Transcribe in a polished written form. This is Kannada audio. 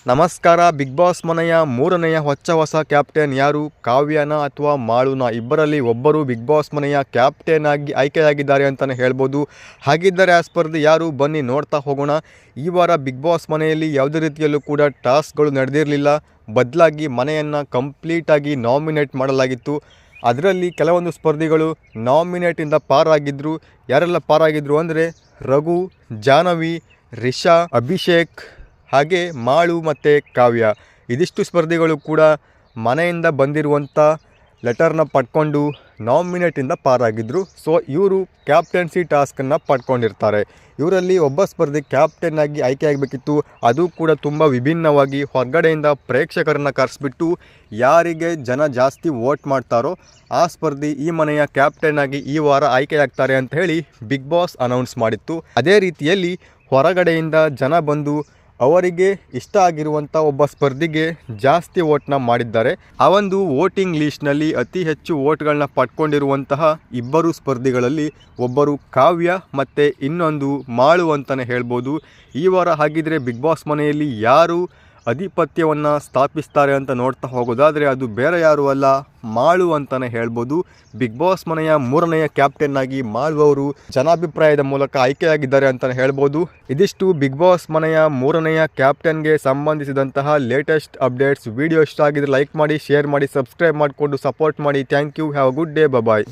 ನಮಸ್ಕಾರ. ಬಿಗ್ ಬಾಸ್ ಮನೆಯ ಮೂರನೆಯ ಹೊಸ ಕ್ಯಾಪ್ಟನ್ ಯಾರು? ಕಾವ್ಯನ ಅಥವಾ ಮಾಳುನ? ಇಬ್ಬರಲ್ಲಿ ಒಬ್ಬರು ಬಿಗ್ ಬಾಸ್ ಮನೆಯ ಕ್ಯಾಪ್ಟನ್ ಆಗಿ ಆಯ್ಕೆಯಾಗಿದ್ದಾರೆ ಅಂತಲೇ ಹೇಳ್ಬೋದು. ಹಾಗಿದ್ದರೆ ಆ ಸ್ಪರ್ಧೆ ಯಾರು? ಬನ್ನಿ ನೋಡ್ತಾ ಹೋಗೋಣ. ಈ ವಾರ ಬಿಗ್ ಬಾಸ್ ಮನೆಯಲ್ಲಿ ಯಾವುದೇ ರೀತಿಯಲ್ಲೂ ಕೂಡ ಟಾಸ್ಕ್ಗಳು ನಡೆದಿರಲಿಲ್ಲ. ಬದಲಾಗಿ ಮನೆಯನ್ನು ಕಂಪ್ಲೀಟಾಗಿ ನಾಮಿನೇಟ್ ಮಾಡಲಾಗಿತ್ತು. ಅದರಲ್ಲಿ ಕೆಲವೊಂದು ಸ್ಪರ್ಧಿಗಳು ನಾಮಿನೇಟಿಂದ ಪಾರಾಗಿದ್ದರು. ಯಾರೆಲ್ಲ ಪಾರಾಗಿದ್ದರು ಅಂದರೆ ರಘು, ಜಾಹ್ನವಿ, ರಿಷಾ, ಅಭಿಷೇಕ್ ಹಾಗೆ ಮಾಳು ಮತ್ತು ಕಾವ್ಯ. ಇದಿಷ್ಟು ಸ್ಪರ್ಧಿಗಳು ಕೂಡ ಮನೆಯಿಂದ ಬಂದಿರುವಂಥ ಲೆಟರ್ನ ಪಡ್ಕೊಂಡು ನಾಮಿನೇಟಿಂದ ಪಾರಾಗಿದ್ದರು. ಸೊ ಇವರು ಕ್ಯಾಪ್ಟನ್ಸಿ ಟಾಸ್ಕನ್ನು ಪಡ್ಕೊಂಡಿರ್ತಾರೆ. ಇವರಲ್ಲಿ ಒಬ್ಬ ಸ್ಪರ್ಧಿ ಕ್ಯಾಪ್ಟನ್ ಆಗಿ ಆಯ್ಕೆಯಾಗಬೇಕಿತ್ತು. ಅದು ಕೂಡ ತುಂಬ ವಿಭಿನ್ನವಾಗಿ ಹೊರಗಡೆಯಿಂದ ಪ್ರೇಕ್ಷಕರನ್ನು ಕರೆಸಿಬಿಟ್ಟು ಯಾರಿಗೆ ಜನ ಜಾಸ್ತಿ ವೋಟ್ ಮಾಡ್ತಾರೋ ಆ ಸ್ಪರ್ಧಿ ಈ ಮನೆಯ ಕ್ಯಾಪ್ಟನ್ ಆಗಿ ಈ ವಾರ ಆಯ್ಕೆಯಾಗ್ತಾರೆ ಅಂತ ಹೇಳಿ ಬಿಗ್ ಬಾಸ್ ಅನೌನ್ಸ್ ಮಾಡಿತ್ತು. ಅದೇ ರೀತಿಯಲ್ಲಿ ಹೊರಗಡೆಯಿಂದ ಜನ ಬಂದು ಅವರಿಗೆ ಇಷ್ಟ ಆಗಿರುವಂಥ ಒಬ್ಬ ಸ್ಪರ್ಧಿಗೆ ಜಾಸ್ತಿ ವೋಟ್ನ ಮಾಡಿದ್ದಾರೆ. ಆ ಒಂದು ವೋಟಿಂಗ್ ಲೀಸ್ಟ್ನಲ್ಲಿ ಅತಿ ಹೆಚ್ಚು ವೋಟ್ಗಳನ್ನ ಪಡ್ಕೊಂಡಿರುವಂತಹ ಇಬ್ಬರು ಸ್ಪರ್ಧಿಗಳಲ್ಲಿ ಒಬ್ಬರು ಕಾವ್ಯ ಮತ್ತು ಇನ್ನೊಂದು ಮಾಳು ಅಂತಲೇ ಹೇಳ್ಬೋದು. ಈ ವಾರ ಹಾಗಿದ್ರೆ ಬಿಗ್ ಬಾಸ್ ಮನೆಯಲ್ಲಿ ಯಾರು ಆಧಿಪತ್ಯವನ್ನು ಸ್ಥಾಪಿಸ್ತಾರೆ ಅಂತ ನೋಡ್ತಾ ಹೋಗೋದಾದರೆ ಅದು ಬೇರೆ ಯಾರು ಅಲ್ಲ, ಮಾಳು ಅಂತಲೇ ಹೇಳ್ಬೋದು. ಬಿಗ್ ಬಾಸ್ ಮನೆಯ ಮೂರನೆಯ ಕ್ಯಾಪ್ಟನ್ ಆಗಿ ಮಾಳು ಅವರು ಜನಾಭಿಪ್ರಾಯದ ಮೂಲಕ ಆಯ್ಕೆಯಾಗಿದ್ದಾರೆ ಅಂತಲೇ ಹೇಳ್ಬೋದು. ಇದಿಷ್ಟು ಬಿಗ್ ಬಾಸ್ ಮನೆಯ ಮೂರನೆಯ ಕ್ಯಾಪ್ಟನ್ಗೆ ಸಂಬಂಧಿಸಿದಂತಹ ಲೇಟೆಸ್ಟ್ ಅಪ್ಡೇಟ್ಸ್. ವಿಡಿಯೋ ಇಷ್ಟ ಆಗಿದ್ರೆ ಲೈಕ್ ಮಾಡಿ, ಶೇರ್ ಮಾಡಿ, ಸಬ್ಸ್ಕ್ರೈಬ್ ಮಾಡಿಕೊಂಡು ಸಪೋರ್ಟ್ ಮಾಡಿ. Thank you. Have a good day. Bye.